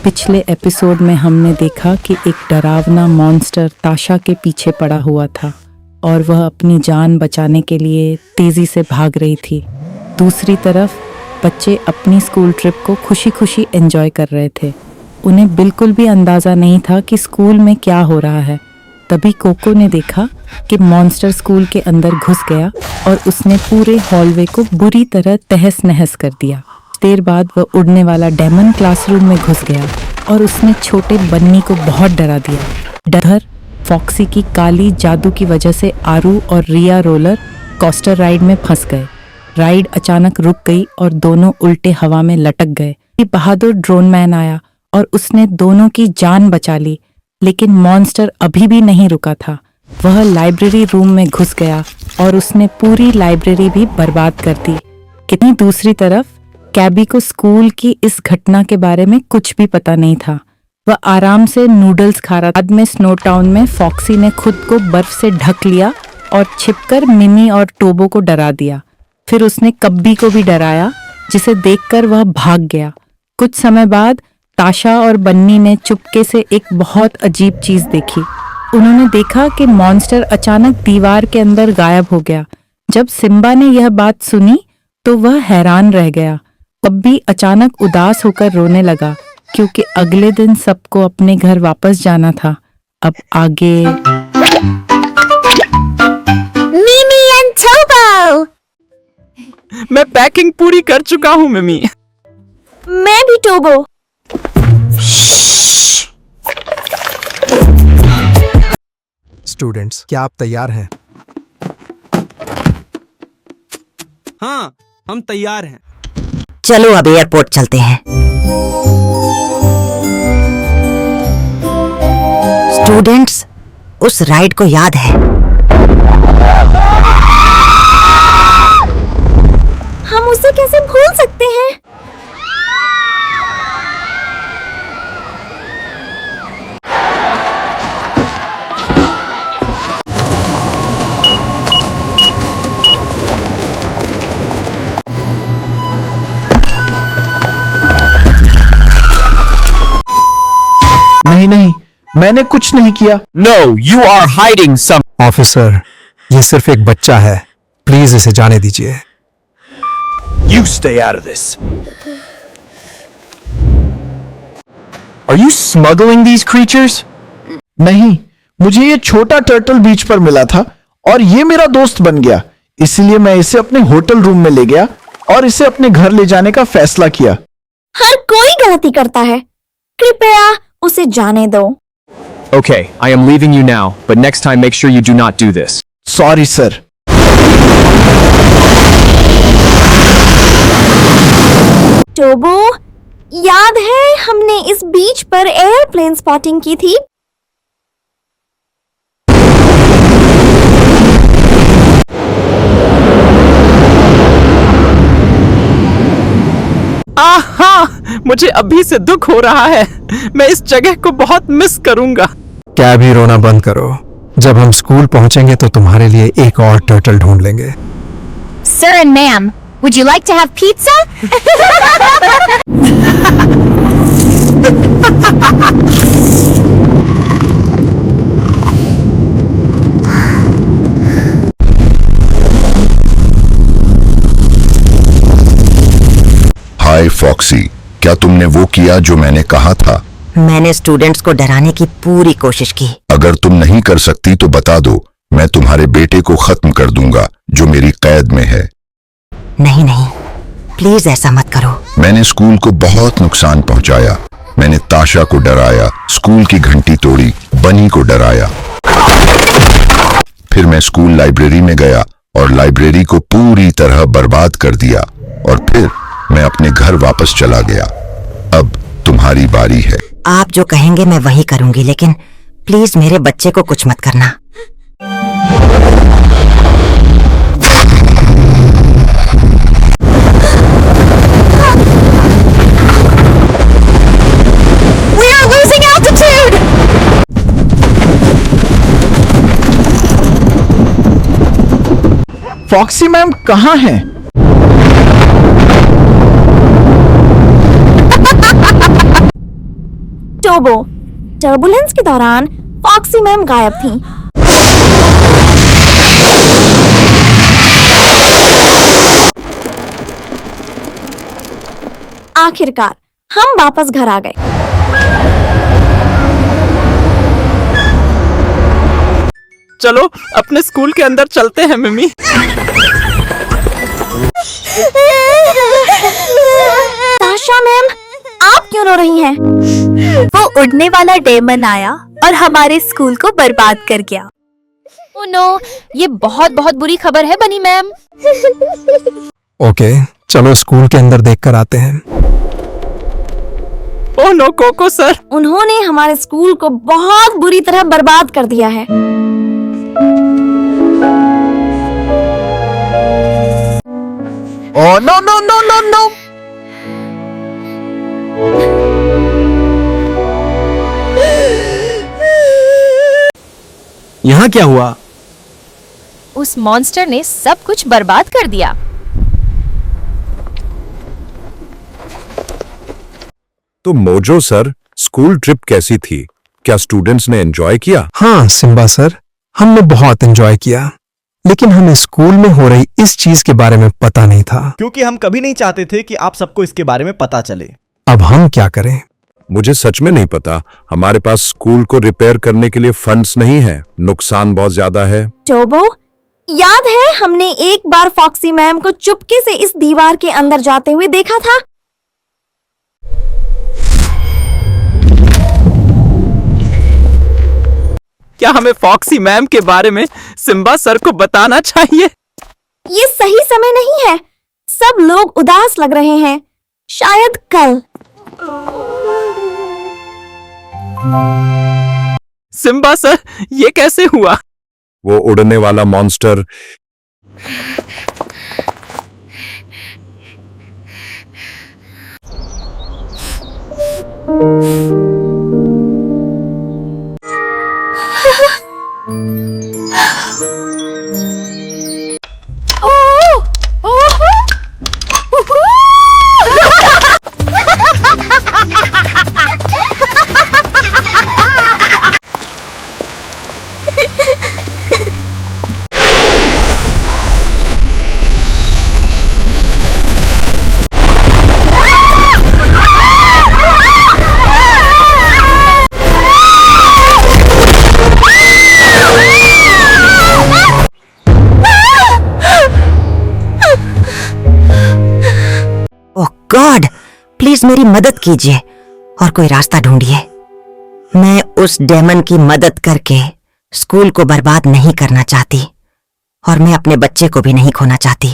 पिछले एपिसोड में हमने देखा कि एक डरावना मॉन्स्टर ताशा के पीछे पड़ा हुआ था और वह अपनी जान बचाने के लिए तेजी से भाग रही थी। दूसरी तरफ बच्चे अपनी स्कूल ट्रिप को खुशी खुशी एंजॉय कर रहे थे। उन्हें बिल्कुल भी अंदाज़ा नहीं था कि स्कूल में क्या हो रहा है। तभी कोको ने देखा कि मॉन्स्टर स्कूल के अंदर घुस गया और उसने पूरे हॉलवे को बुरी तरह तहस नहस कर दिया। देर बाद वह उड़ने वाला डेमन क्लासरूम में घुस गया और उसने छोटे बन्नी को बहुत डरा दिया। डर फॉक्सी की काली जादू की वजह से आरू और रिया रोलर कोस्टर राइड में फंस गए। राइड अचानक रुक गई और दोनों उल्टे हवा में लटक गए। बहादुर ड्रोन मैन आया और उसने दोनों की जान बचा ली, लेकिन मॉन्स्टर अभी भी नहीं रुका था। वह लाइब्रेरी रूम में घुस गया और उसने पूरी लाइब्रेरी भी बर्बाद कर दी। कितनी दूसरी तरफ कैबी को स्कूल की इस घटना के बारे में कुछ भी पता नहीं था। वह आराम से नूडल्स खा रहा था। बाद में स्नो टाउन में फॉक्सी ने खुद को बर्फ से ढक लिया और छिपकर मिमी और टोबो को डरा दिया। फिर उसने कब्बी को भी डराया, जिसे देखकर वह भाग गया। कुछ समय बाद ताशा और बन्नी ने चुपके से एक बहुत अजीब चीज देखी। उन्होंने देखा कि मॉन्स्टर अचानक दीवार के अंदर गायब हो गया। जब सिम्बा ने यह बात सुनी तो वह हैरान रह गया। कब्बी अचानक उदास होकर रोने लगा क्योंकि अगले दिन सबको अपने घर वापस जाना था। अब आगे मिमी एंड टोबो। मैं पैकिंग पूरी कर चुका हूँ मिमी। मैं भी टोबो। स्टूडेंट्स, क्या आप तैयार हैं? हाँ, हम तैयार हैं। चलो अब एयरपोर्ट चलते हैं। स्टूडेंट्स, उस राइड को याद है? हम उसे कैसे भूल सकते हैं? नहीं, मैंने कुछ नहीं किया। No, you are hiding some. Officer, ये सिर्फ एक बच्चा है, प्लीज इसे जाने दीजिए। You stay out of this. Are you smuggling these creatures? नहीं, मुझे ये छोटा टर्टल बीच पर मिला था और ये मेरा दोस्त बन गया, इसलिए मैं इसे अपने होटल रूम में ले गया और इसे अपने घर ले जाने का फैसला किया। हर कोई गलती करता है, कृपया उसे जाने दो। Okay, I am leaving you now, but next time make sure you do not do this. Sorry sir. टोबो, याद है हमने इस बीच पर एयरप्लेन स्पॉटिंग की थी? आहा, मुझे अभी से दुख हो रहा है। मैं इस जगह को बहुत मिस करूंगा। क्या भी रोना बंद करो। जब हम स्कूल पहुंचेंगे तो तुम्हारे लिए एक और टर्टल ढूंढ लेंगे। Sir and ma'am, would you like to have pizza? Hi Foxy, क्या तुमने वो किया जो मैंने कहा था? मैंने स्टूडेंट्स को डराने की पूरी कोशिश की। अगर तुम नहीं कर सकती तो बता दो, मैं तुम्हारे बेटे को खत्म कर दूंगा जो मेरी कैद में है। नहीं नहीं, प्लीज ऐसा मत करो। मैंने स्कूल को बहुत नुकसान पहुंचाया। मैंने ताशा को डराया, स्कूल की घंटी तोड़ी, बनी को डराया। फिर मैं स्कूल लाइब्रेरी में गया और लाइब्रेरी को पूरी तरह बर्बाद कर दिया और फिर मैं अपने घर वापस चला गया। अब तुम्हारी बारी है। आप जो कहेंगे मैं वही करूंगी, लेकिन प्लीज मेरे बच्चे को कुछ मत करना। We are losing altitude! Foxy ma'am कहाँ हैं? टोबो, टर्बुलेंस के दौरान फॉक्सी मैम गायब थी। आखिरकार हम वापस घर आ गए। चलो अपने स्कूल के अंदर चलते हैं मिमी। ताशा मैम, आप क्यों रो रही हैं? वो उड़ने वाला डेमन आया और हमारे स्कूल को बर्बाद कर गया। ओह नो, ये बहुत बहुत बुरी खबर है बनी मैम। ओके, चलो स्कूल के अंदर देख कर आते हैं। ओह नो कोको सर, उन्होंने हमारे स्कूल को बहुत बुरी तरह बर्बाद कर दिया है। Oh no no no no no. यहाँ क्या हुआ? उस मॉन्स्टर ने सब कुछ बर्बाद कर दिया। तो मोजो सर, स्कूल ट्रिप कैसी थी? क्या स्टूडेंट्स ने एंजॉय किया? हाँ सिम्बा सर, हमने बहुत एंजॉय किया, लेकिन हमें स्कूल में हो रही इस चीज के बारे में पता नहीं था। क्योंकि हम कभी नहीं चाहते थे कि आप सबको इसके बारे में पता चले। अब हम क्या करें? मुझे सच में नहीं पता। हमारे पास स्कूल को रिपेयर करने के लिए फंड्स नहीं है, नुकसान बहुत ज्यादा है। टोबो, याद है हमने एक बार फॉक्सी मैम को चुपके से इस दीवार के अंदर जाते हुए देखा था? क्या हमें फॉक्सी मैम के बारे में सिम्बा सर को बताना चाहिए? ये सही समय नहीं है। सब लोग उदास लग रहे हैं। शायद कल। सिम्बा सर, ये कैसे हुआ? वो उड़ने वाला मॉन्स्टर ओह गॉड, प्लीज मेरी मदद कीजिए और कोई रास्ता ढूंढिए। मैं उस डेमन की मदद करके स्कूल को बर्बाद नहीं करना चाहती और मैं अपने बच्चे को भी नहीं खोना चाहती।